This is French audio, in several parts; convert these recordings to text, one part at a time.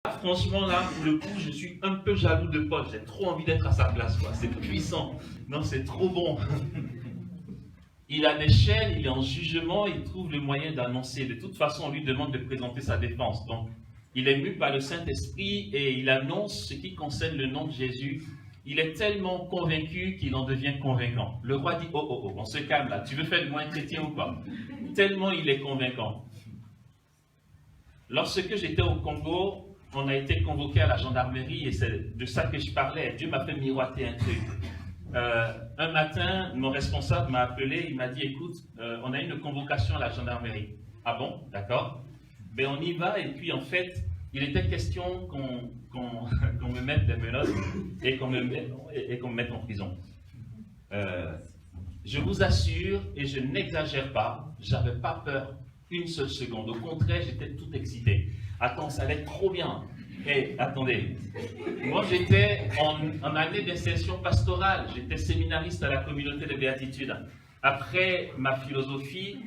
Franchement, là, pour le coup, je suis un peu jaloux de Paul. J'ai trop envie d'être à sa place, quoi. C'est puissant. Non, c'est trop bon. Il a des chaînes, il est en jugement, il trouve le moyen d'annoncer. De toute façon, on lui demande de présenter sa défense. Donc, il est mu par le Saint-Esprit et il annonce ce qui concerne le nom de Jésus. Il est tellement convaincu qu'il en devient convaincant. Le roi dit, oh, oh, oh, on se calme là. Tu veux faire de moi un chrétien ou pas? Tellement il est convaincant. Lorsque j'étais au Congo, on a été convoqué à la gendarmerie et c'est de ça que je parlais. Dieu m'a fait miroiter un truc. Un matin, mon responsable m'a appelé, il m'a dit, écoute, on a une convocation à la gendarmerie. Ah bon, d'accord. Ben on y va et puis en fait, il était question qu'on me mette des menottes et qu'on me mette en prison. Je vous assure, et je n'exagère pas, j'avais pas peur une seule seconde. Au contraire, j'étais tout excité. Attends, ça allait trop bien. Hey, attendez, moi j'étais en année d'insertion pastorale, j'étais séminariste à la communauté de béatitude. Après ma philosophie,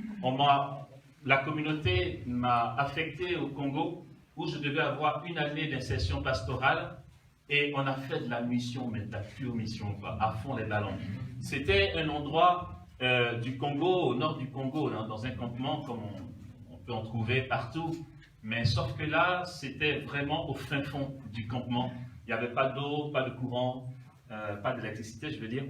la communauté m'a affecté au Congo, où je devais avoir une année d'insertion pastorale, et on a fait de la mission, mais de la pure mission, quoi, à fond les ballons. C'était un endroit du Congo, au nord du Congo, hein, dans un campement comme on peut en trouver partout. Mais sauf que là, c'était vraiment au fin fond du campement. Il n'y avait pas d'eau, pas de courant, pas d'électricité, je veux dire.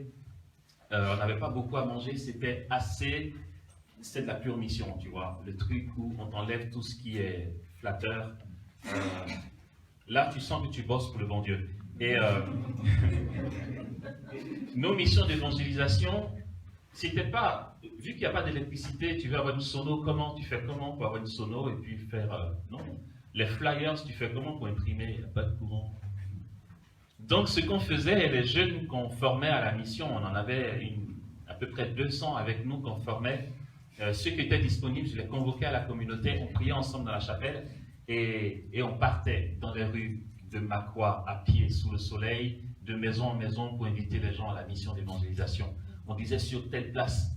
On n'avait pas beaucoup à manger, c'était de la pure mission, tu vois. Le truc où on t'enlève tout ce qui est flatteur. Là, tu sens que tu bosses pour le bon Dieu. Et nos missions d'évangélisation, c'était pas, vu qu'il n'y a pas d'électricité, tu veux avoir une sono, comment tu fais comment pour avoir une sono et puis faire, non, les flyers, tu fais comment pour imprimer, il n'y a pas de courant. Donc ce qu'on faisait, les jeunes qu'on formait à la mission, on en avait à peu près 200 avec nous qu'on formait, ceux qui étaient disponibles, je les convoquais à la communauté, on priait ensemble dans la chapelle et on partait dans les rues de Makwa à pied sous le soleil, de maison en maison pour inviter les gens à la mission d'évangélisation. On disait sur telle place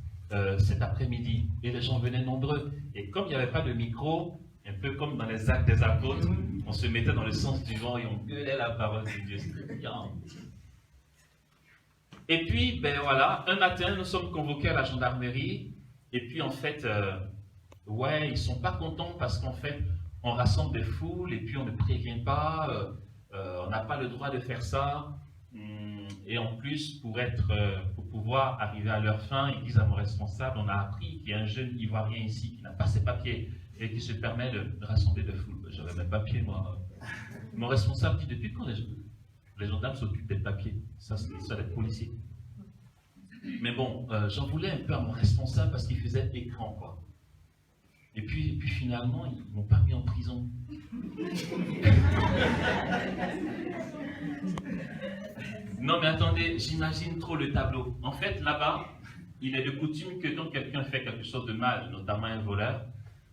cet après-midi, et les gens venaient nombreux. Et comme il n'y avait pas de micro, un peu comme dans les actes des apôtres, on se mettait dans le sens du vent et on gueulait la parole de Dieu. C'était bien. Et puis, ben voilà, un matin, nous sommes convoqués à la gendarmerie, et puis en fait, ouais, ils ne sont pas contents parce qu'en fait, on rassemble des foules, et puis on ne prévient pas, on n'a pas le droit de faire ça. Et en plus, pour pouvoir arriver à leur fin, ils disent à mon responsable, on a appris qu'il y a un jeune Ivoirien ici qui n'a pas ses papiers et qui se permet de rassembler de foule. J'avais mes papiers, moi. Mon responsable dit, depuis quand les gendarmes s'occupent des papiers? Ça, c'est ça, les policiers. Mais bon, j'en voulais un peu à mon responsable parce qu'il faisait écran, quoi. Et puis finalement, ils ne m'ont pas mis en prison. Non mais attendez, j'imagine trop le tableau. En fait, là-bas, il est de coutume que quand quelqu'un fait quelque chose de mal, notamment un voleur,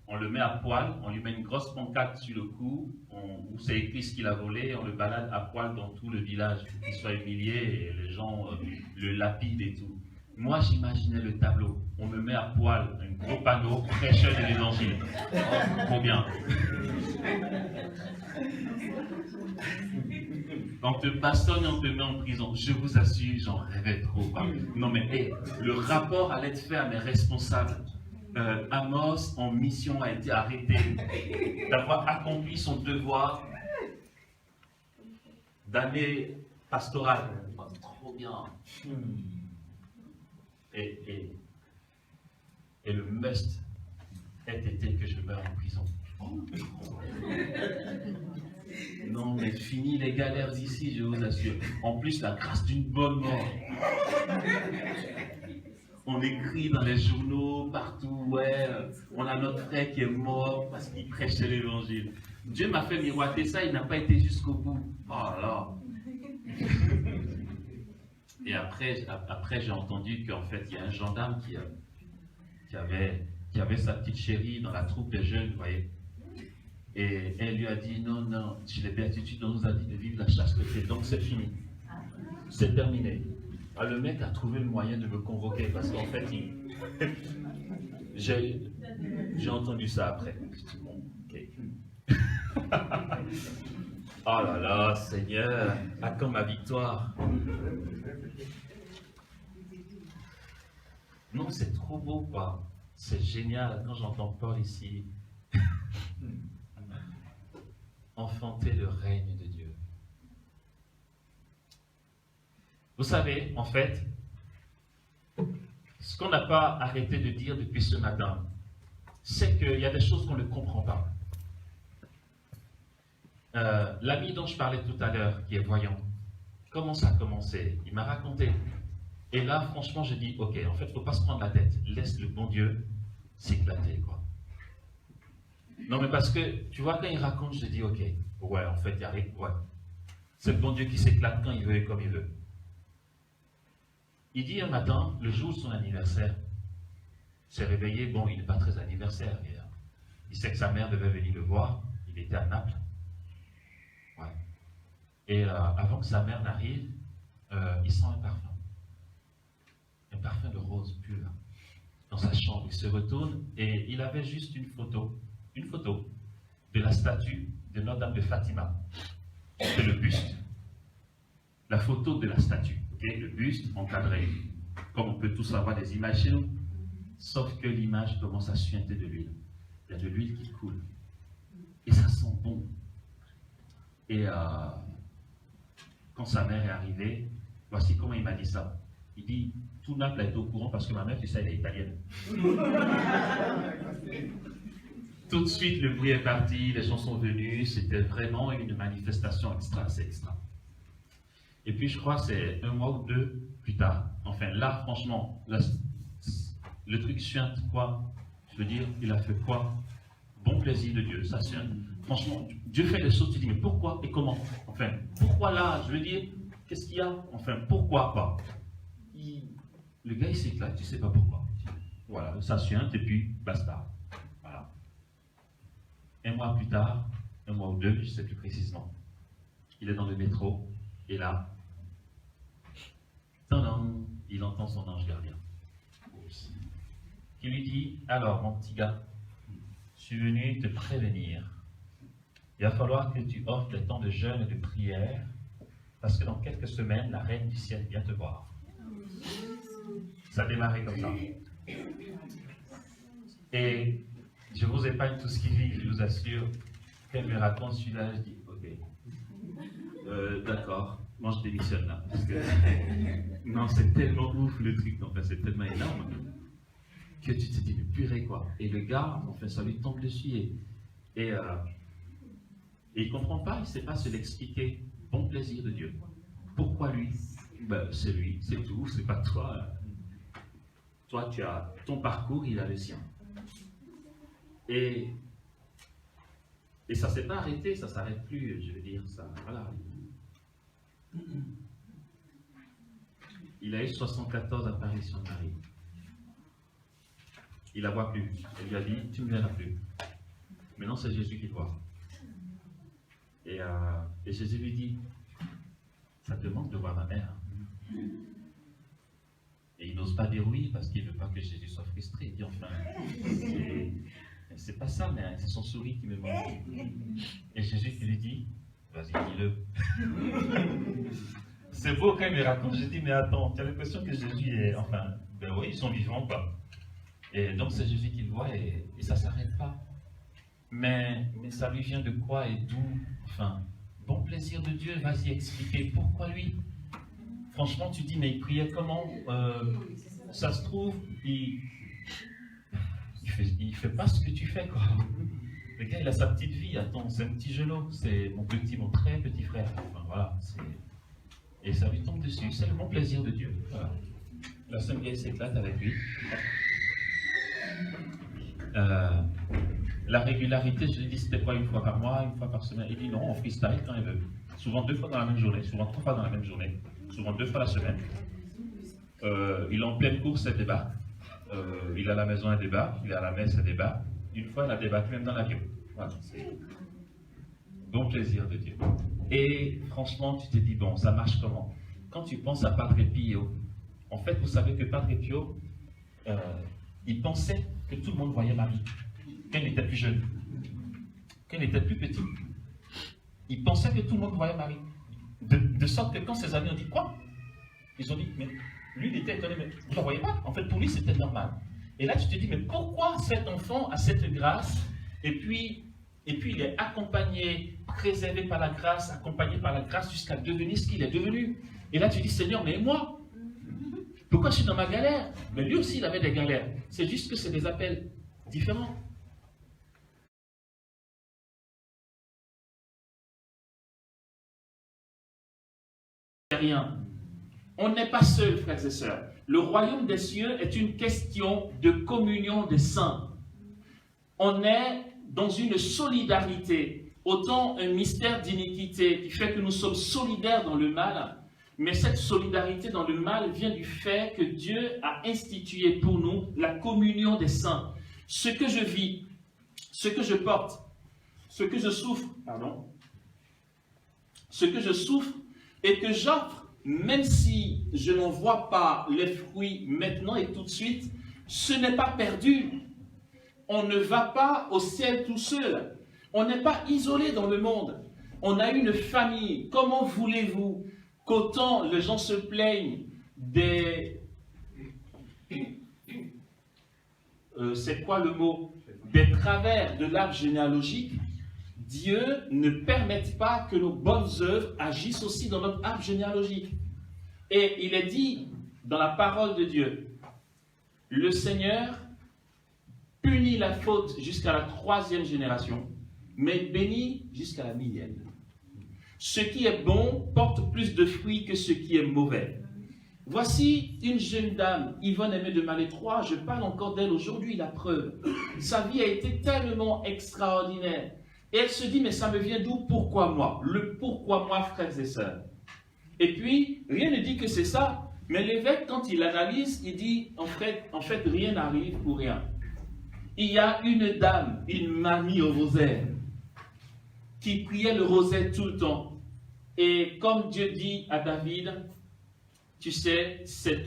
on le met à poil, on lui met une grosse pancarte sur le cou, où c'est écrit ce qu'il a volé, on le balade à poil dans tout le village pour qu'il soit humilié et les gens le lapident et tout. Moi, j'imaginais le tableau. On me met à poil, un gros panneau, prêcheur de l'évangile. Oh, trop bien. On te bastonne et on te met en prison. Je vous assure, j'en rêvais trop. Non mais, hey, le rapport allait être fait à mes responsables. Amos, en mission, a été arrêté d'avoir accompli son devoir d'année pastorale. Oh, trop bien. Et le must ait été que je meure en prison. Non, mais fini les galères d'ici, je vous assure. En plus, la grâce d'une bonne mort. On écrit dans les journaux, partout, ouais, on a notre frère qui est mort parce qu'il prêchait l'évangile. Dieu m'a fait miroiter ça, il n'a pas été jusqu'au bout. Oh là. Et après j'ai entendu qu'en fait, il y a un gendarme qui avait sa petite chérie dans la troupe des jeunes, vous voyez. Et elle lui a dit, non, chez les béatitudes, on nous a dit de vivre la chasteté, donc c'est fini. C'est terminé. Ah, le mec a trouvé le moyen de me convoquer parce qu'en fait, j'ai entendu ça après. Je dis, bon, ok. Oh là là, Seigneur, à quand ma victoire? Non, c'est trop beau, quoi. C'est génial quand j'entends Paul ici enfanter le règne de Dieu. Vous savez, en fait, ce qu'on n'a pas arrêté de dire depuis ce matin, c'est qu'il y a des choses qu'on ne comprend pas. L'ami dont je parlais tout à l'heure, qui est voyant, comment ça a commencé? Il m'a raconté. Et là, franchement, j'ai dit, ok, en fait, il ne faut pas se prendre la tête. Laisse le bon Dieu s'éclater, quoi. Non, mais parce que, tu vois, quand il raconte, je dis, ok, ouais, en fait, il arrive, ouais. C'est le bon Dieu qui s'éclate quand il veut et comme il veut. Il dit un matin, le jour de son anniversaire, il s'est réveillé, bon, il n'est pas très anniversaire, mais, il sait que sa mère devait venir le voir, il était à Naples. Ouais. Et avant que sa mère n'arrive, il sent un parfum de rose pur, dans sa chambre. Il se retourne et il avait juste une photo de la statue de Notre-Dame de Fatima. C'est le buste, la photo de la statue, okay? Le buste encadré, comme on peut tous avoir des images chez nous, sauf que l'image commence à suinter de l'huile. Il y a de l'huile qui coule. Et ça sent bon. Et quand sa mère est arrivée, voici comment il m'a dit ça. Il dit, tout Naples a été au courant parce que ma mère, tu sais, elle est italienne. Tout de suite, le bruit est parti, les gens sont venus, c'était vraiment une manifestation extra, c'est extra. Et puis, je crois que c'est un mois ou deux plus tard. Enfin, là, franchement, là, le truc suinte quoi? Je veux dire, il a fait quoi? Bon plaisir de Dieu, ça suinte. Franchement, Dieu fait des choses, tu dis, mais pourquoi et comment? Enfin, pourquoi là? Je veux dire, qu'est-ce qu'il y a? Enfin, pourquoi pas? Le gars, il s'éclate, tu ne sais pas pourquoi. Voilà, ça suinte et puis basta. Voilà. Un mois plus tard, un mois ou deux, je ne sais plus précisément, il est dans le métro et là, il entend son ange gardien qui lui dit, alors mon petit gars, je suis venu te prévenir. Il va falloir que tu offres des temps de jeûne et de prière parce que dans quelques semaines, la reine du ciel vient te voir. Ça a démarré comme ça. Et je vous épargne tout ce qu'il vit, je vous assure. Quand elle me raconte celui-là, je dis, ok, d'accord, moi je démissionne là. Parce que, non, c'est tellement ouf le truc, enfin, c'est tellement énorme, que tu te dis, mais purée quoi. Et le gars, enfin, ça lui tombe dessus. Et il ne comprend pas, il ne sait pas se l'expliquer. Bon plaisir de Dieu. Pourquoi lui? Ben, c'est lui, c'est tout, c'est pas toi. Toi, tu as ton parcours, il a le sien. Et ça ne s'est pas arrêté, ça ne s'arrête plus, je veux dire, ça, voilà. Il a eu 74 apparitions de Marie. Il ne la voit plus. Elle lui a dit, tu ne me verras plus. Maintenant, c'est Jésus qui le voit. Et Jésus lui dit, ça te manque de voir ma mère. Et il n'ose pas dire oui parce qu'il ne veut pas que Jésus soit frustré. Il dit enfin, c'est pas ça, mais c'est son sourire qui me manque. Et Jésus qui lui dit, vas-y, dis-le. C'est beau quand il me raconte. Je dis, mais attends, tu as l'impression que Jésus est. Enfin, ben oui, ils sont vivants, quoi. Et donc c'est Jésus qui le voit et ça ne s'arrête pas. Mais ça lui vient de quoi et d'où? Enfin, bon plaisir de Dieu, vas-y expliquer pourquoi lui. Franchement, tu dis, mais il priait comment? Ça se trouve, il fait pas ce que tu fais, quoi. Le gars, il a sa petite vie, attends, c'est un petit gelot, c'est mon très petit frère. Enfin, voilà, et ça lui tombe dessus, c'est le bon plaisir de Dieu. Voilà. La Sainte Vierge s'éclate avec lui. La régularité, je lui dis, c'était quoi, une fois par mois, une fois par semaine? Il dit non, on freestyle quand il veut. Souvent 2 fois dans la même journée, souvent 3 fois dans la même journée, souvent 2 fois la semaine. Il est en pleine course, elle débarque. Il est à la maison, elle débarque. Il est à la messe, elle débarque. Une fois, elle a débarqué même dans l'avion. Voilà, c'est bon plaisir de Dieu. Et franchement, tu te dis, bon, ça marche comment? Quand tu penses à Padre Pio, en fait, vous savez que Padre Pio, il pensait que tout le monde voyait Marie quand il était plus jeune, quand il était plus petit. il pensait que tout le monde voyait Marie. De sorte que quand ses amis ont dit quoi, ils ont dit, mais lui il était étonné, mais vous ne la voyez pas? En fait pour lui c'était normal. Et là tu te dis, mais pourquoi cet enfant a cette grâce, et puis il est accompagné, préservé par la grâce, accompagné par la grâce jusqu'à devenir ce qu'il est devenu. Et là tu dis, Seigneur, mais moi, pourquoi je suis dans ma galère? Mais lui aussi il avait des galères, c'est juste que c'est des appels différents. Rien. On n'est pas seul, frères et sœurs. Le royaume des cieux est une question de communion des saints. On est dans une solidarité, autant un mystère d'iniquité qui fait que nous sommes solidaires dans le mal, mais cette solidarité dans le mal vient du fait que Dieu a institué pour nous la communion des saints. Ce que je vis, ce que je porte, ce que je souffre, et que j'offre, même si je n'en vois pas les fruits maintenant et tout de suite, ce n'est pas perdu. On ne va pas au ciel tout seul. On n'est pas isolé dans le monde. On a une famille. Comment voulez-vous qu'autant les gens se plaignent des... c'est quoi le mot? Des travers de l'arbre généalogique? Dieu ne permette pas que nos bonnes œuvres agissent aussi dans notre arbre généalogique. Et il est dit dans la parole de Dieu, le Seigneur punit la faute jusqu'à la 3e génération, mais bénit jusqu'à la 1000e. Ce qui est bon porte plus de fruits que ce qui est mauvais. Voici une jeune dame, Yvonne Aimée de Malétroit, je parle encore d'elle aujourd'hui, la preuve. Sa vie a été tellement extraordinaire. Et elle se dit, mais ça me vient d'où? Pourquoi moi? Le pourquoi moi, frères et sœurs. Et puis, rien ne dit que c'est ça. Mais l'évêque, quand il analyse, il dit, en fait, rien n'arrive pour rien. Il y a une dame, une mamie au rosaire, qui priait le rosaire tout le temps. Et comme Dieu dit à David, tu sais, c'est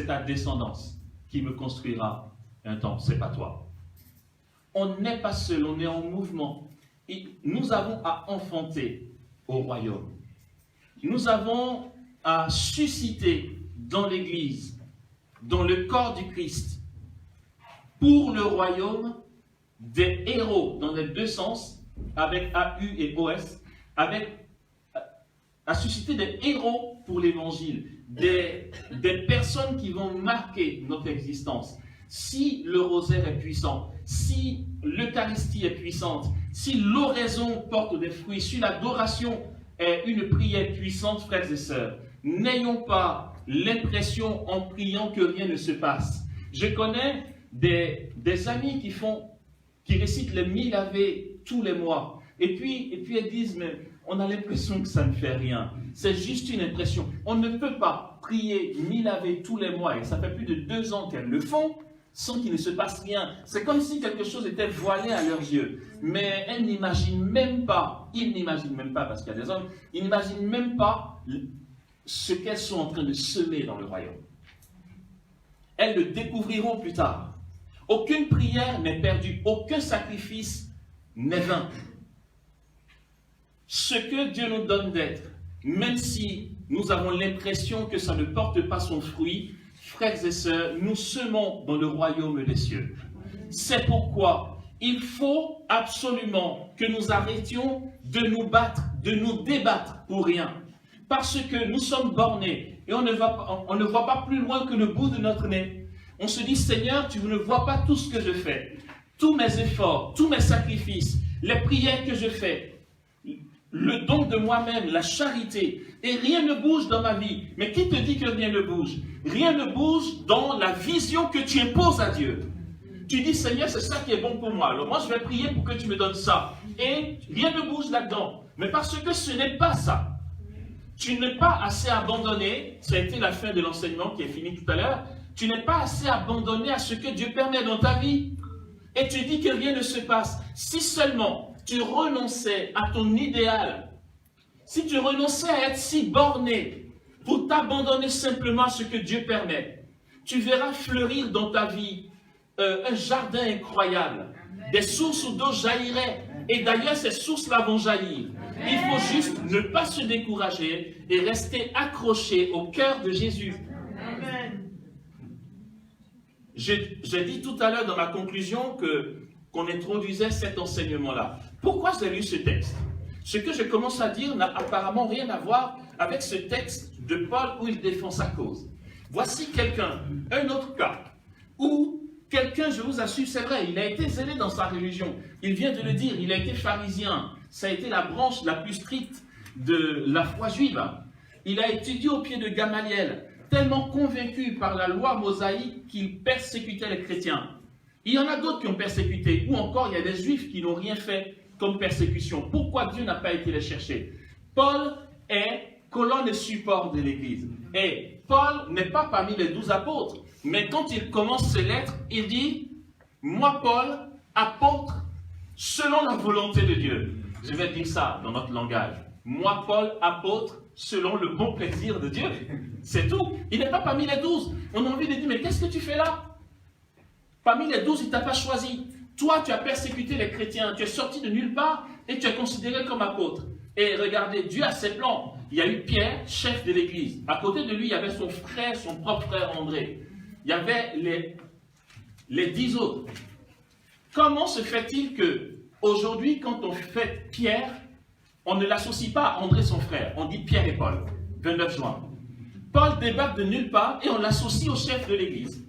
ta descendance qui me construira un temple, c'est pas toi. On n'est pas seul, on est en mouvement. Et nous avons à enfanter au royaume. Nous avons à susciter dans l'Église, dans le corps du Christ, pour le royaume, des héros dans les deux sens, avec AU et OS, à susciter des héros pour l'Évangile, des personnes qui vont marquer notre existence. Si le rosaire est puissant, si l'Eucharistie est puissante, si l'oraison porte des fruits, si l'adoration est une prière puissante, frères et sœurs, n'ayons pas l'impression en priant que rien ne se passe. Je connais des amis qui récitent les 1000 Ave tous les mois, et puis elles disent, mais on a l'impression que ça ne fait rien. C'est juste une impression. On ne peut pas prier 1000 Ave tous les mois, et ça fait plus de 2 ans qu'elles le font, sans qu'il ne se passe rien. C'est comme si quelque chose était voilé à leurs yeux. Mais elles n'imaginent même pas, ils n'imaginent même pas, parce qu'il y a des hommes, ils n'imaginent même pas ce qu'elles sont en train de semer dans le royaume. Elles le découvriront plus tard. Aucune prière n'est perdue, aucun sacrifice n'est vain. Ce que Dieu nous donne d'être, même si nous avons l'impression que ça ne porte pas son fruit, frères et sœurs, nous semons dans le royaume des cieux. C'est pourquoi il faut absolument que nous arrêtions de nous battre, de nous débattre pour rien. Parce que nous sommes bornés et on ne voit pas plus loin que le bout de notre nez. On se dit, Seigneur, tu ne vois pas tout ce que je fais. Tous mes efforts, tous mes sacrifices, les prières que je fais, le don de moi-même, la charité, et rien ne bouge dans ma vie. Mais qui te dit que rien ne bouge? Rien ne bouge dans la vision que tu imposes à Dieu. Tu dis, Seigneur, c'est ça qui est bon pour moi. Alors moi, je vais prier pour que tu me donnes ça. Et rien ne bouge là-dedans. Mais parce que ce n'est pas ça. Tu n'es pas assez abandonné. Ça a été la fin de l'enseignement qui est fini tout à l'heure. Tu n'es pas assez abandonné à ce que Dieu permet dans ta vie. Et tu dis que rien ne se passe. Si seulement tu renonçais à ton idéal, si tu renonçais à être si borné pour t'abandonner simplement à ce que Dieu permet, tu verras fleurir dans ta vie un jardin incroyable. Des sources d'eau jailliraient. Et d'ailleurs, ces sources-là vont jaillir. Il faut juste ne pas se décourager et rester accroché au cœur de Jésus. Amen. J'ai dit tout à l'heure dans ma conclusion qu'on introduisait cet enseignement-là. Pourquoi j'ai lu ce texte? Ce que je commence à dire n'a apparemment rien à voir avec ce texte de Paul où il défend sa cause. Voici quelqu'un, un autre cas, où quelqu'un, je vous assure, c'est vrai, il a été zélé dans sa religion. Il vient de le dire, il a été pharisien. Ça a été la branche la plus stricte de la foi juive. Il a étudié au pied de Gamaliel, tellement convaincu par la loi mosaïque qu'il persécutait les chrétiens. Il y en a d'autres qui ont persécuté, ou encore il y a des juifs qui n'ont rien fait comme persécution. Pourquoi Dieu n'a pas été les chercher? Paul est colonne et support de l'Église. Et Paul n'est pas parmi les 12 apôtres. Mais quand il commence ses lettres, il dit « Moi, Paul, apôtre, selon la volonté de Dieu. » Je vais dire ça dans notre langage. « Moi, Paul, apôtre, selon le bon plaisir de Dieu. » C'est tout. Il n'est pas parmi les 12. On a envie de dire « Mais qu'est-ce que tu fais là ?» Parmi les 12, il ne t'a pas choisi. Toi, tu as persécuté les chrétiens. Tu es sorti de nulle part et tu es considéré comme apôtre. Et regardez, Dieu a ses plans. Il y a eu Pierre, chef de l'Église. À côté de lui, il y avait son frère, son propre frère André. Il y avait les 10 autres. Comment se fait-il qu'aujourd'hui, quand on fête Pierre, on ne l'associe pas à André, son frère. On dit Pierre et Paul. 29 juin. Paul débarque de nulle part et on l'associe au chef de l'Église.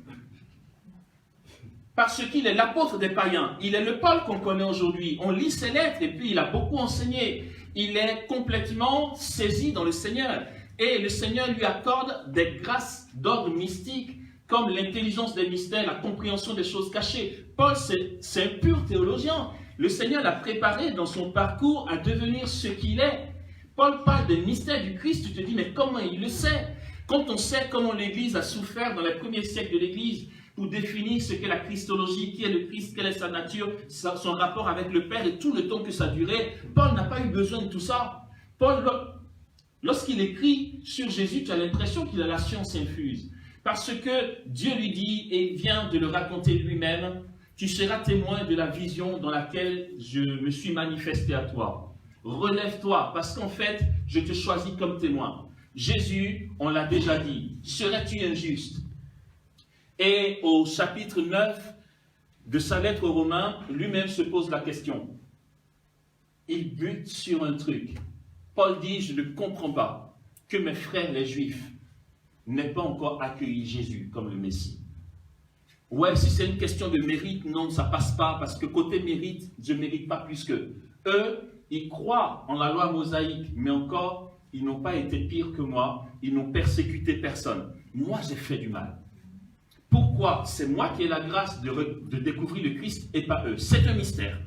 Parce qu'il est l'apôtre des païens. Il est le Paul qu'on connaît aujourd'hui. On lit ses lettres et puis il a beaucoup enseigné. Il est complètement saisi dans le Seigneur. Et le Seigneur lui accorde des grâces d'ordre mystique, comme l'intelligence des mystères, la compréhension des choses cachées. Paul, c'est un pur théologien. Le Seigneur l'a préparé dans son parcours à devenir ce qu'il est. Paul parle des mystères du Christ. Tu te dis, mais comment il le sait? Quand on sait comment l'Église a souffert dans les premiers siècles de l'Église, pour définir ce qu'est la Christologie, qui est le Christ, quelle est sa nature, son rapport avec le Père et tout le temps que ça durait. Paul n'a pas eu besoin de tout ça. Paul, lorsqu'il écrit sur Jésus, tu as l'impression qu'il a la science infuse. Parce que Dieu lui dit, et il vient de le raconter lui-même, tu seras témoin de la vision dans laquelle je me suis manifesté à toi. Relève-toi, parce qu'en fait, je te choisis comme témoin. Jésus, on l'a déjà dit, serais-tu injuste? Et au chapitre 9 de sa lettre aux Romains, lui-même se pose la question. Il bute sur un truc. Paul dit, je ne comprends pas que mes frères les Juifs n'aient pas encore accueilli Jésus comme le Messie. Ouais, si c'est une question de mérite, non, ça passe pas, parce que côté mérite, je ne mérite pas plus qu'eux. Eux, ils croient en la loi mosaïque, mais encore, ils n'ont pas été pires que moi, ils n'ont persécuté personne. Moi, j'ai fait du mal. Pourquoi? C'est moi qui ai la grâce de découvrir le Christ et pas eux. C'est un mystère.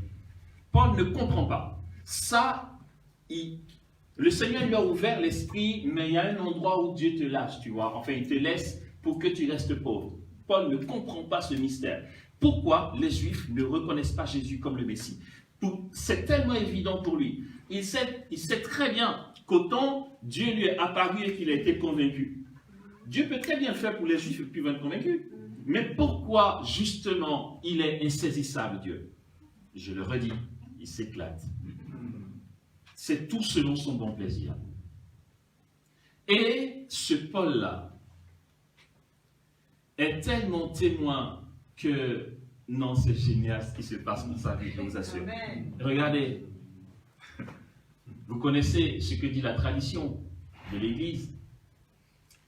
Paul ne comprend pas. Ça, le Seigneur lui a ouvert l'esprit, mais il y a un endroit où Dieu te lâche, tu vois. Enfin, il te laisse pour que tu restes pauvre. Paul ne comprend pas ce mystère. Pourquoi les Juifs ne reconnaissent pas Jésus comme le Messie? C'est tellement évident pour lui. Il sait très bien qu'autant Dieu lui est apparu et qu'il a été convaincu. Dieu peut très bien faire pour les Juifs et puis être convaincus. Mais pourquoi, justement, il est insaisissable, Dieu? Je le redis, il s'éclate. C'est tout selon son bon plaisir. Et ce Paul-là est tellement témoin que, non, c'est génial ce qui se passe dans sa vie, je vous assure. Regardez, vous connaissez ce que dit la tradition de l'Église.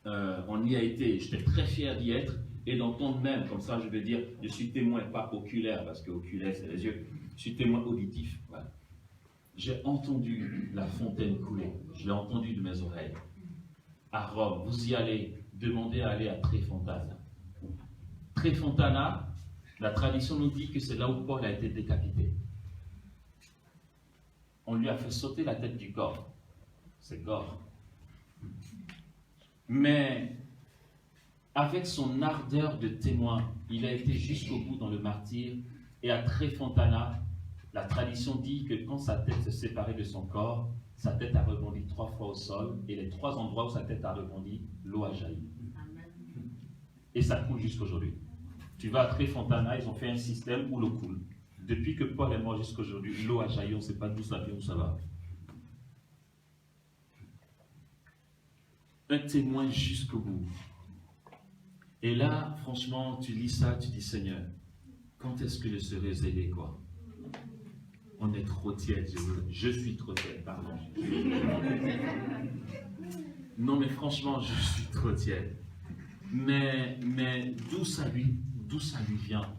On y a été, j'étais très fier d'y être et d'entendre même, comme ça je veux dire, je suis témoin, pas oculaire, parce que oculaire c'est les yeux, je suis témoin auditif. Voilà. J'ai entendu la fontaine couler, je l'ai entendu de mes oreilles. À Rome, vous y allez, demandez à aller à Trefontana. Trefontana, la tradition nous dit que c'est là où Paul a été décapité. On lui a fait sauter la tête du corps. C'est gore. Mais avec son ardeur de témoin, il a été jusqu'au bout dans le martyre. Et à Trefontana, la tradition dit que quand sa tête se séparait de son corps, sa tête a rebondi 3 fois au sol. Et les 3 endroits où sa tête a rebondi, l'eau a jailli. Et ça coule jusqu'aujourd'hui. Tu vas à Trefontana, ils ont fait un système où l'eau coule. Depuis que Paul est mort jusqu'aujourd'hui, l'eau a jailli, on ne sait pas d'où ça vient, où ça va. un témoin jusqu'au bout. Et là, franchement, tu lis ça, tu dis, Seigneur, quand est-ce que je serai aidé, quoi? On est trop tiède, je suis trop tiède, pardon. Non, mais franchement, je suis trop tiède. Mais d'où ça lui vient?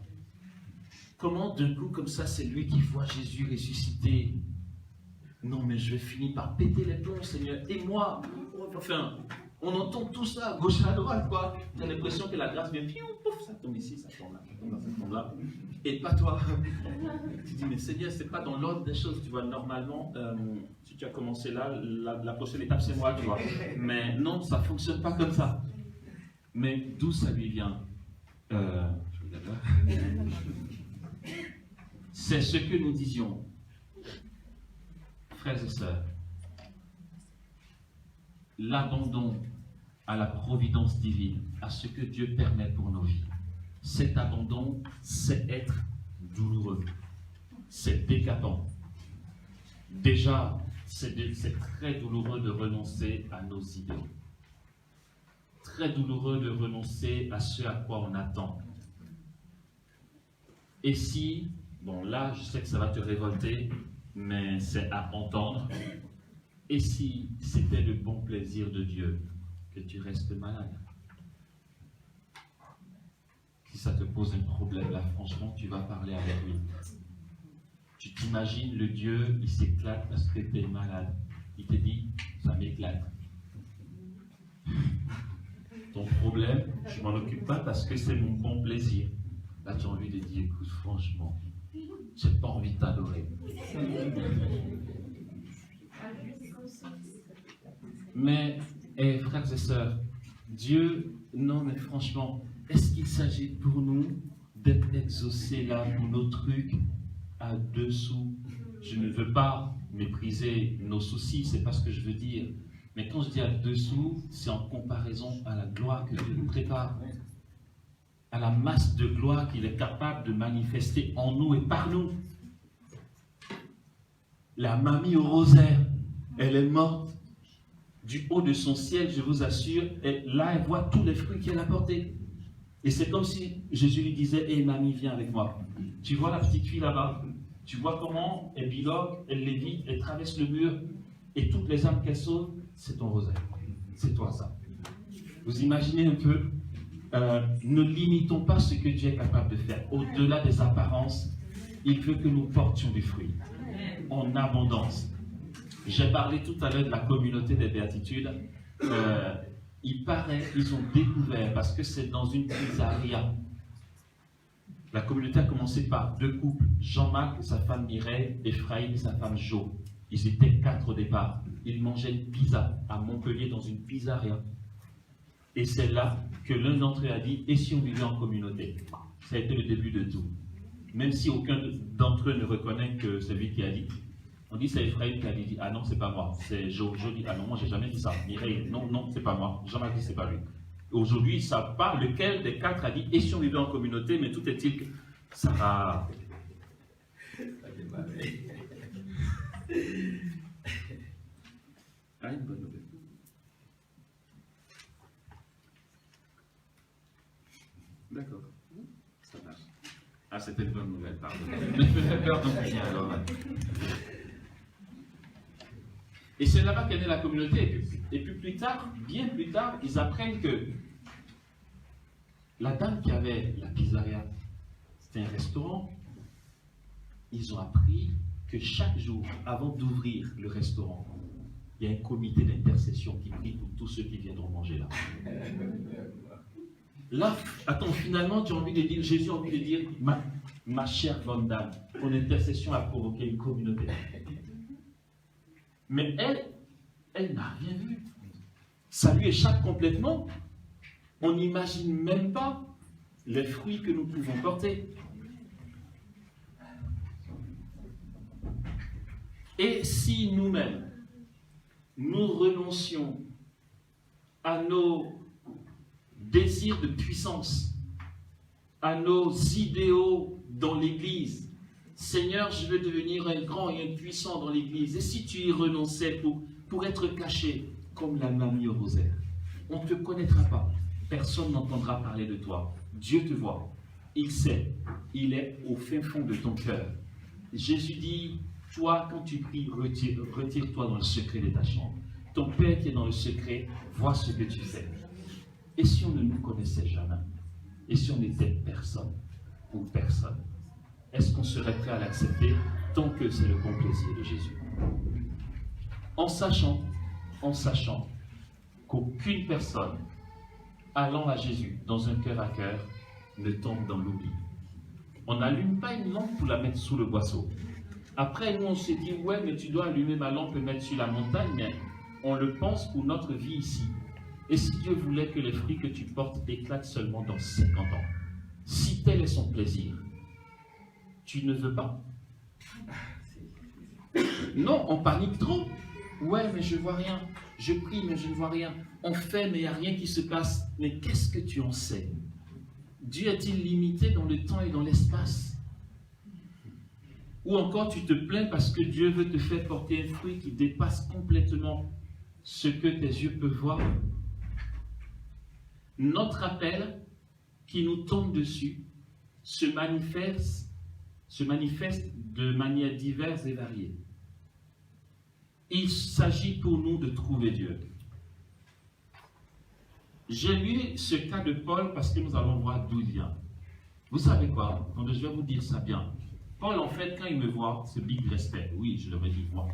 Comment d'un coup, comme ça, c'est lui qui voit Jésus ressuscité? Non, mais je vais finir par péter les plombs, Seigneur. Et moi, enfin, on entend tout ça à gauche à droite, quoi. Tu as l'impression que la grâce vient, pouf, ça tombe ici, ça tombe là, ça tombe là, ça tombe là. Et pas toi. Tu dis, mais Seigneur, c'est pas dans l'ordre des choses, tu vois. Normalement, si tu as commencé là, la prochaine étape, c'est moi, tu vois. Mais non, ça ne fonctionne pas comme ça. Mais d'où ça lui vient? C'est ce que nous disions, frères et sœurs. L'abandon à la providence divine, à ce que Dieu permet pour nos vies. Cet abandon, c'est être douloureux, c'est décapant. Déjà, c'est très douloureux de renoncer à nos idées. Très douloureux de renoncer à ce à quoi on attend. Et si, bon là, je sais que ça va te révolter, mais c'est à entendre. Et si c'était le bon plaisir de Dieu que tu restes malade? Si ça te pose un problème, là, franchement, tu vas parler avec lui. Tu t'imagines le Dieu, il s'éclate parce que tu es malade. Il te dit, ça m'éclate. Ton problème, je m'en occupe pas parce que c'est mon bon plaisir. Là, tu as envie de dire, écoute, franchement, j'ai pas envie de t'adorer. Mais, frères et sœurs, Dieu, non mais franchement, est-ce qu'il s'agit pour nous d'être exaucés là pour nos trucs à dessous? Je ne veux pas mépriser nos soucis, c'est pas ce que je veux dire. Mais quand je dis à dessous, c'est en comparaison à la gloire que Dieu nous prépare, à la masse de gloire qu'il est capable de manifester en nous et par nous. La mamie au rosaire, elle est morte. Du haut de son ciel, je vous assure, et là, elle voit tous les fruits qu'elle a portés. Et c'est comme si Jésus lui disait, hé mamie, viens avec moi. Tu vois la petite fille là-bas? Tu vois comment elle bilogue, elle lévite, elle traverse le mur, et toutes les âmes qu'elle sauve, c'est ton rosaire. C'est toi ça. Vous imaginez un peu, ne limitons pas ce que Dieu est capable de faire. Au-delà des apparences, il veut que nous portions du fruit, en abondance. J'ai parlé tout à l'heure de la communauté des béatitudes. Il paraît qu'ils ont découvert, parce que c'est dans une pizzeria. La communauté a commencé par 2 couples, Jean-Marc et sa femme Mireille, Ephraïm et sa femme Jo. Ils étaient 4 au départ. Ils mangeaient une pizza à Montpellier dans une pizzeria. Et c'est là que l'un d'entre eux a dit, et si on vivait en communauté? Ça a été le début de tout. Même si aucun d'entre eux ne reconnaît que c'est lui qui a dit. On dit c'est Ephraïm qui a dit, ah non, c'est pas moi. C'est Jo dit, ah non, moi j'ai jamais dit ça. Mireille, non, non, c'est pas moi. Jean-Marc dit, c'est pas lui. Aujourd'hui, ça part, lequel des 4 a dit, et si on vivait en communauté, mais tout est-il que Sarah. Ah, une bonne nouvelle. D'accord. Ça marche. Ah, c'était une bonne nouvelle, pardon. Ne me fais peur donc rien alors. Et c'est là-bas qu'est née la communauté. Et puis plus tard, bien plus tard, ils apprennent que la dame qui avait la pizzeria, c'était un restaurant. Ils ont appris que chaque jour, avant d'ouvrir le restaurant, il y a un comité d'intercession qui prie pour tous ceux qui viendront manger là. Là, attends, finalement, tu as envie de dire, Jésus a envie de dire, ma chère bonne dame, ton intercession a provoqué une communauté. Mais elle n'a rien vu. Ça lui échappe complètement. On n'imagine même pas les fruits que nous pouvons porter. Et si nous-mêmes, nous renoncions à nos désirs de puissance, à nos idéaux dans l'Église, Seigneur, je veux devenir un grand et un puissant dans l'Église. Et si tu y renonçais pour être caché, comme la mamie au rosaire, On ne te connaîtra pas. Personne n'entendra parler de toi. Dieu te voit. Il sait. Il est au fin fond de ton cœur. Jésus dit, toi, quand tu pries, retire-toi dans le secret de ta chambre. Ton Père qui est dans le secret voit ce que tu fais. Et si on ne nous connaissait jamais? Et si on n'était personne pour personne? Est-ce qu'on serait prêt à l'accepter tant que c'est le bon plaisir de Jésus? En sachant qu'aucune personne allant à Jésus dans un cœur à cœur ne tombe dans l'oubli. On n'allume pas une lampe pour la mettre sous le boisseau. Après, nous, on se dit, ouais, mais tu dois allumer ma lampe et mettre sur la montagne, mais on le pense pour notre vie ici. Et si Dieu voulait que les fruits que tu portes éclatent seulement dans 50 ans, si tel est son plaisir, tu ne veux pas? Non, on panique trop. Ouais, mais je ne vois rien. Je prie, mais je ne vois rien. On fait, mais il n'y a rien qui se passe. Mais qu'est-ce que tu en sais? Dieu est-il limité dans le temps et dans l'espace? Ou encore tu te plains parce que Dieu veut te faire porter un fruit qui dépasse complètement ce que tes yeux peuvent voir? Notre appel qui nous tombe dessus se manifeste de manière diverse et variée. Il s'agit pour nous de trouver Dieu. J'ai lu ce cas de Paul parce que nous allons voir d'où il vient. Vous savez quoi? Donc je vais vous dire ça bien. Paul, en fait, quand il me voit, c'est big respect. Oui, je l'aurais dit moi.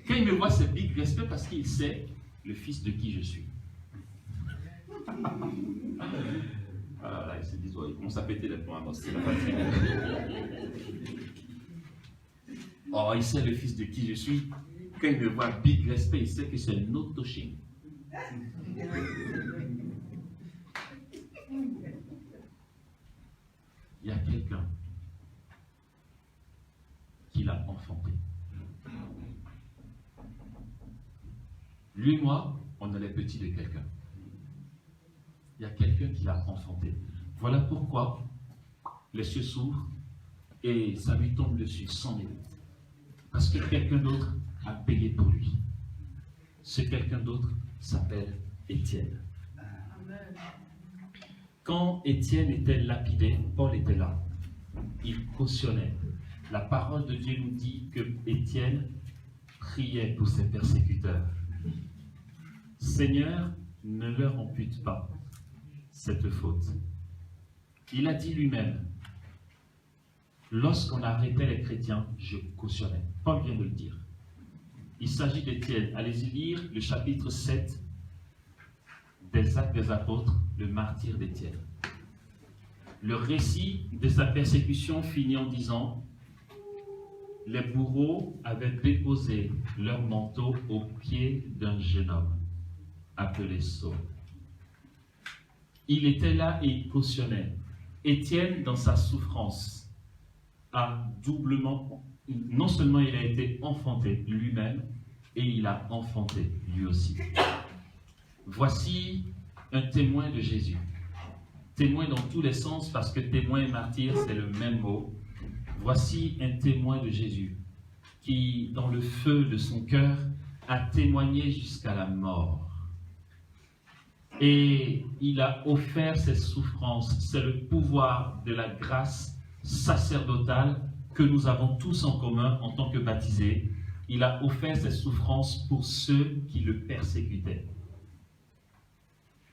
Quand il me voit, c'est big respect parce qu'il sait le fils de qui je suis. Alors là, ils se disent, ouais, ils commencent à péter les plombs, c'est la fatigue. Oh, il sait le fils de qui je suis. Quand il me voit big respect, il sait que c'est un autre touché. Il y a quelqu'un qui l'a enfanté. Lui et moi, on est les petits de quelqu'un. Il y a quelqu'un qui l'a enfanté. Voilà pourquoi les cieux s'ouvrent et ça lui tombe dessus sans limite. Parce que quelqu'un d'autre a payé pour lui. Ce quelqu'un d'autre s'appelle Étienne. Quand Étienne était lapidé, Paul était là. Il cautionnait. La parole de Dieu nous dit que Étienne priait pour ses persécuteurs. Seigneur, ne leur ampute pas cette faute. Il a dit lui-même, lorsqu'on arrêtait les chrétiens, je cautionnais. Paul vient de le dire. Il s'agit d'Étienne. Allez-y lire le chapitre 7 des Actes des Apôtres, le martyre d'Étienne. Le récit de sa persécution finit en disant, les bourreaux avaient déposé leur manteau aux pieds d'un jeune homme appelé Saul. Il était là et il cautionnait. Étienne, dans sa souffrance, a doublement, non seulement il a été enfanté lui-même, et il a enfanté lui aussi. Voici un témoin de Jésus. Témoin dans tous les sens, parce que témoin et martyr, c'est le même mot. Voici un témoin de Jésus, qui, dans le feu de son cœur, a témoigné jusqu'à la mort. Et il a offert ses souffrances. C'est le pouvoir de la grâce sacerdotale que nous avons tous en commun en tant que baptisés. Il a offert ses souffrances pour ceux qui le persécutaient.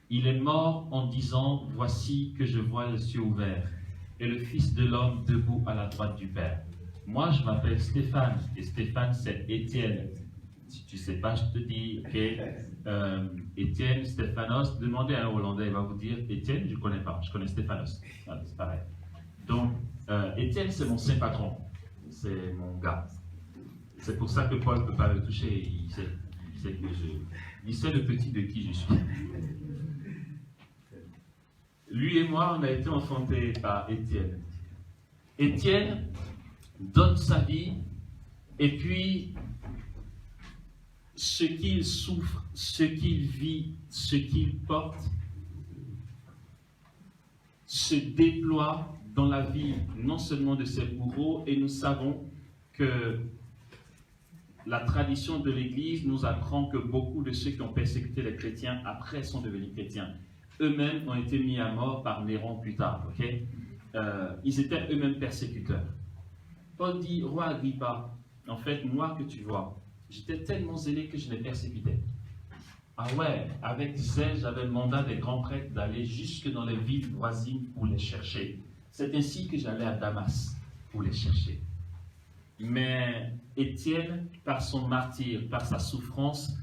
Il est mort en disant, voici que je vois les cieux ouverts et le Fils de l'homme debout à la droite du Père. Moi, je m'appelle Stéphane, et Stéphane, c'est Étienne. Si tu ne sais pas, je te dis, ok, Étienne, Stéphanos, demandez à un Hollandais, il va vous dire, Étienne, je ne connais pas, je connais Stéphanos. Ah, c'est pareil. Donc, Étienne, c'est mon saint patron, c'est mon gars. C'est pour ça que Paul ne peut pas le toucher, il sait le petit de qui je suis. Lui et moi, on a été enfantés par Étienne. Étienne donne sa vie, et puis ce qu'il souffre, ce qu'il vit, ce qu'il porte, se déploie dans la vie non seulement de ses bourreaux, et nous savons que la tradition de l'Église nous apprend que beaucoup de ceux qui ont persécuté les chrétiens après sont devenus chrétiens. Eux-mêmes ont été mis à mort par Néron plus tard. Okay? Ils étaient eux-mêmes persécuteurs. Paul dit, roi Agrippa, en fait, moi que tu vois, j'étais tellement zélé que je les persécutais. Ah ouais, avec zèle, j'avais le mandat des grands prêtres d'aller jusque dans les villes voisines pour les chercher. C'est ainsi que j'allais à Damas pour les chercher. Mais Étienne, par son martyre, par sa souffrance,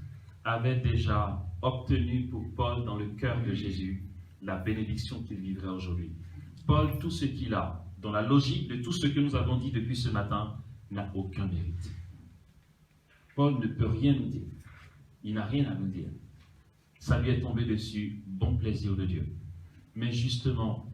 avait déjà obtenu pour Paul, dans le cœur de Jésus, la bénédiction qu'il vivrait aujourd'hui. Paul, tout ce qu'il a, dans la logique de tout ce que nous avons dit depuis ce matin, n'a aucun mérite. Paul ne peut rien nous dire. Il n'a rien à nous dire. Ça lui est tombé dessus, bon plaisir de Dieu. Mais justement,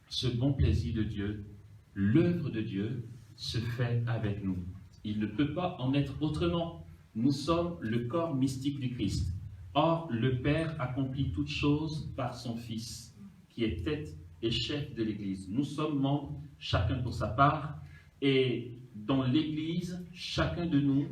ce bon plaisir de Dieu, l'œuvre de Dieu, se fait avec nous. Il ne peut pas en être autrement. Nous sommes le corps mystique du Christ. Or, le Père accomplit toutes choses par son Fils, qui est tête et chef de l'Église. Nous sommes membres, chacun pour sa part, et dans l'Église, chacun de nous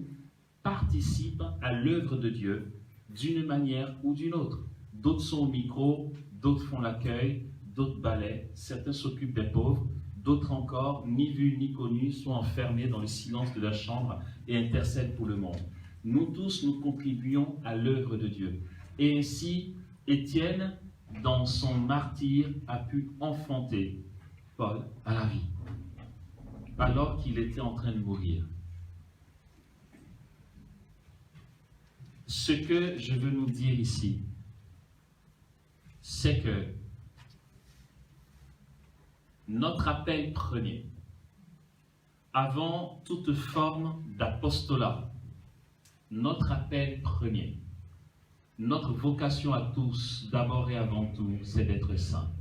participe à l'œuvre de Dieu d'une manière ou d'une autre. D'autres sont au micro, d'autres font l'accueil, d'autres balaient, certains s'occupent des pauvres, d'autres encore, ni vus ni connus, sont enfermés dans le silence de la chambre et intercèdent pour le monde. Nous tous, nous contribuons à l'œuvre de Dieu. Et ainsi, Étienne, dans son martyre, a pu enfanter Paul à la vie, alors qu'il était en train de mourir. Ce que je veux nous dire ici, c'est que notre appel premier, avant toute forme d'apostolat, notre appel premier, notre vocation à tous, d'abord et avant tout, c'est d'être saints.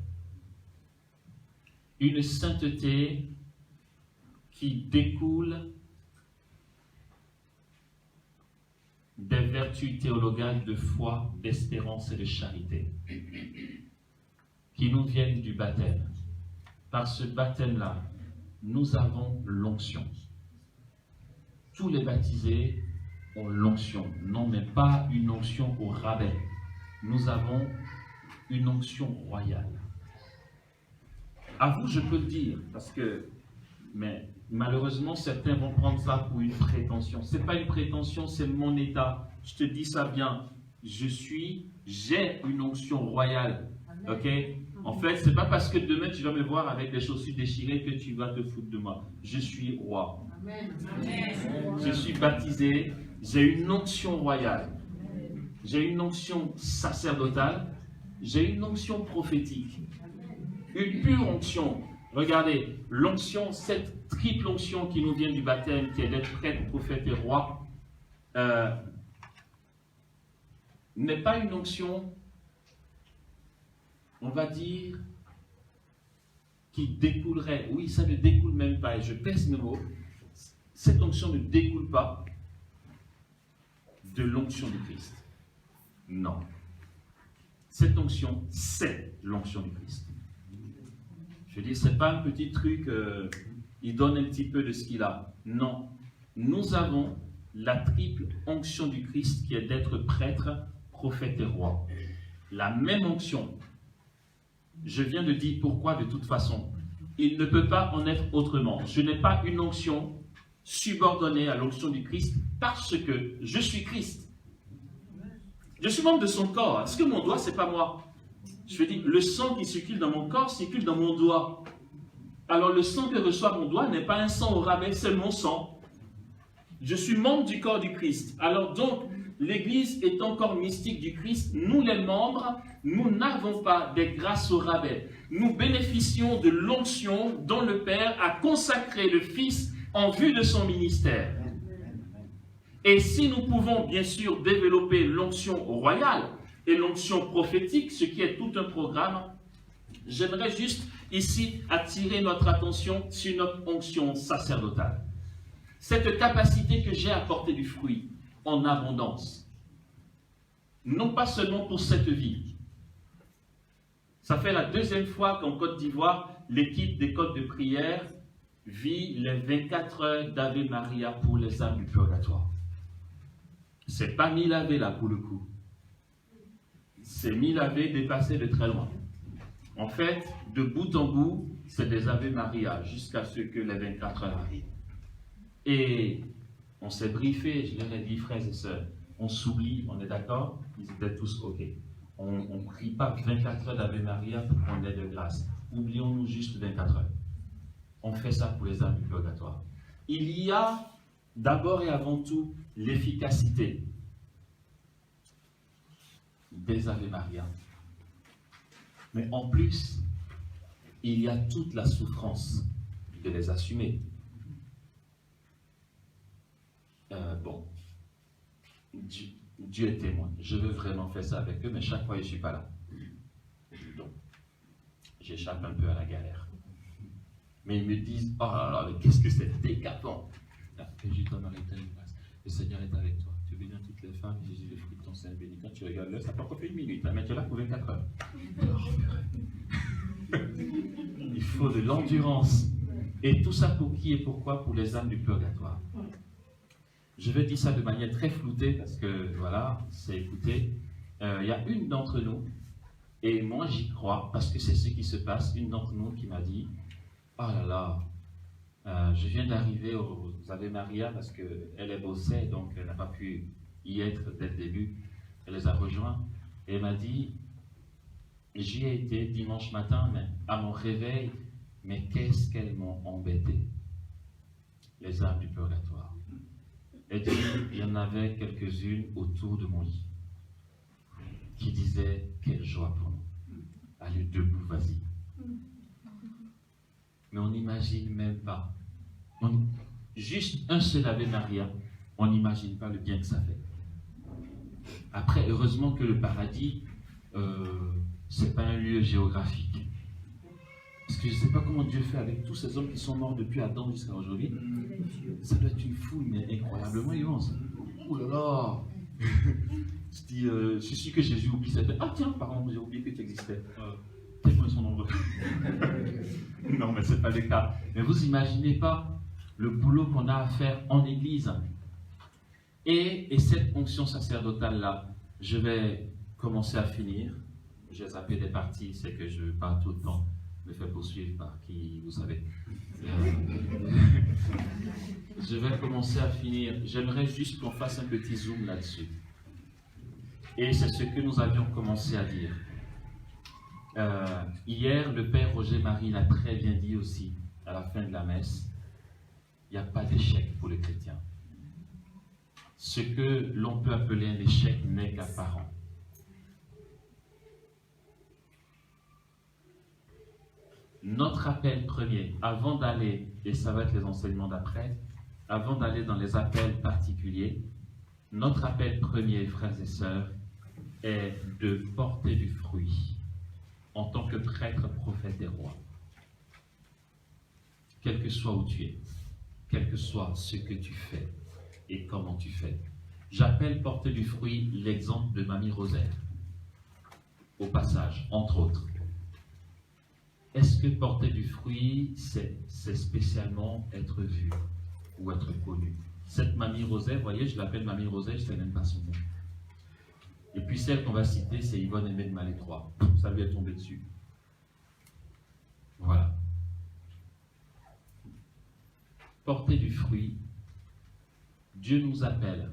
Une sainteté qui découle des vertus théologales de foi, d'espérance et de charité, qui nous viennent du baptême. Par ce baptême-là, nous avons l'onction. Tous les baptisés ont l'onction. Non, mais pas une onction au rabais. Nous avons une onction royale. À vous, je peux le dire, parce que, mais malheureusement, certains vont prendre ça pour une prétention. Ce n'est pas une prétention, c'est mon état. Je te dis ça bien. J'ai une onction royale. Ok? En fait, ce n'est pas parce que demain tu vas me voir avec des chaussures déchirées que tu vas te foutre de moi. Je suis roi. Amen. Je suis baptisé. J'ai une onction royale. J'ai une onction sacerdotale. J'ai une onction prophétique. Une pure onction. Regardez, l'onction, cette triple onction qui nous vient du baptême, qui est d'être prêtre, prophète et roi, n'est pas une onction, on va dire, qui découlerait. Oui, ça ne découle même pas, et je pèse mes mots. Cette onction ne découle pas de l'onction du Christ. Non. Cette onction, c'est l'onction du Christ. Je veux dire, ce n'est pas un petit truc, il donne un petit peu de ce qu'il a. Non. Nous avons la triple onction du Christ qui est d'être prêtre, prophète et roi. La même onction. Je viens de dire pourquoi de toute façon. Il ne peut pas en être autrement. Je n'ai pas une onction subordonnée à l'onction du Christ parce que je suis Christ. Je suis membre de son corps. Est-ce que mon doigt, ce n'est pas moi? Je veux dire, le sang qui circule dans mon corps circule dans mon doigt. Alors le sang que reçoit mon doigt n'est pas un sang au rabais, c'est mon sang. Je suis membre du corps du Christ. Alors donc, l'Église est encore mystique du Christ. Nous les membres, nous n'avons pas des grâces au rabais. Nous bénéficions de l'onction dont le Père a consacré le Fils en vue de son ministère. Et si nous pouvons bien sûr développer l'onction royale et l'onction prophétique, ce qui est tout un programme, j'aimerais juste ici attirer notre attention sur notre onction sacerdotale. Cette capacité que j'ai à porter du fruit en abondance, non pas seulement pour cette vie. Ça fait la deuxième fois qu'en Côte d'Ivoire, l'équipe des côtes de prière vit les 24 heures d'Ave Maria pour les âmes du purgatoire. C'est pas 1000 Ave là pour le coup. C'est 1000 Ave dépassé de très loin. En fait, de bout en bout, c'est des Ave Maria jusqu'à ce que les 24 heures arrivent. Et on s'est briefé, je leur ai dit, frères et sœurs, on s'oublie, on est d'accord? Ils étaient tous OK. On ne prie pas 24 heures d'Ave Maria pour qu'on ait de grâce. Oublions-nous juste 24 heures. On fait ça pour les âmes du purgatoire. Il y a d'abord et avant tout l'efficacité des Ave Maria. Mais en plus, il y a toute la souffrance de les assumer. Bon, Dieu est témoin. Je veux vraiment faire ça avec eux, mais chaque fois, je ne suis pas là. Donc, j'échappe un peu à la galère. Mais ils me disent, oh là là, mais qu'est-ce que c'est décapant. Jésus t'a arrêté une place. Le Seigneur est avec toi. Tu bénis toutes les femmes, Jésus, le fruit de ton sein béni. Quand tu regardes l'heure, ça peut encore fait 1 minute, mais tu es là pour 24 heures. Il faut de l'endurance. Et tout ça pour qui et pourquoi? Pour les âmes du purgatoire. Je vais dire ça de manière très floutée parce que, voilà, c'est écouté. Il y a une d'entre nous, et moi j'y crois parce que c'est ce qui se passe, une d'entre nous qui m'a dit, oh là là, je viens d'arriver aux Ave Maria parce qu'elle est bossée, donc elle n'a pas pu y être dès le début. Elle les a rejoints et elle m'a dit, j'y ai été dimanche matin, mais à mon réveil, mais qu'est-ce qu'elles m'ont embêté, les âmes du purgatoire. Elle dit, il y en avait quelques-unes autour de mon lit qui disaient, quelle joie pour nous. Allez, debout, vas-y. Mais on n'imagine même pas. Juste un seul Ave Maria, on n'imagine pas le bien que ça fait. Après, heureusement que le paradis, c'est pas un lieu géographique. Parce que je ne sais pas comment Dieu fait avec tous ces hommes qui sont morts depuis Adam jusqu'à aujourd'hui. Ça doit être une foule, mais incroyablement immense. Oh là là. Je dis, je suis sûr que Jésus oublie cette... Ah tiens, pardon, j'ai oublié que tu existais. Tellement ils sont nombreux. Non, mais ce n'est pas le cas. Mais vous imaginez pas le boulot qu'on a à faire en Église. Et cette onction sacerdotale-là, je vais commencer à finir. J'ai zappé des parties, c'est que je parle tout le temps. Me fait poursuivre par qui, vous savez. Je vais commencer à finir. J'aimerais juste qu'on fasse un petit zoom là-dessus. Et c'est ce que nous avions commencé à dire. Hier, le Père Roger Marie l'a très bien dit aussi, à la fin de la messe. Il n'y a pas d'échec pour les chrétiens. Ce que l'on peut appeler un échec n'est qu'apparent. Notre appel premier, avant d'aller, et ça va être les enseignements d'après, avant d'aller dans les appels particuliers, notre appel premier, frères et sœurs, est de porter du fruit en tant que prêtre, prophète et roi. Quel que soit où tu es, quel que soit ce que tu fais et comment tu fais. J'appelle porter du fruit l'exemple de Mamie Rosaire, au passage, entre autres. Est-ce que porter du fruit, c'est spécialement être vu ou être connu? Cette Mamie Rosaire, vous voyez, je l'appelle Mamie Rosaire, je ne sais même pas son nom. Et puis celle qu'on va citer, c'est Yvonne Aimée de Malétroit. Ça lui est tombé dessus. Voilà. Porter du fruit, Dieu nous appelle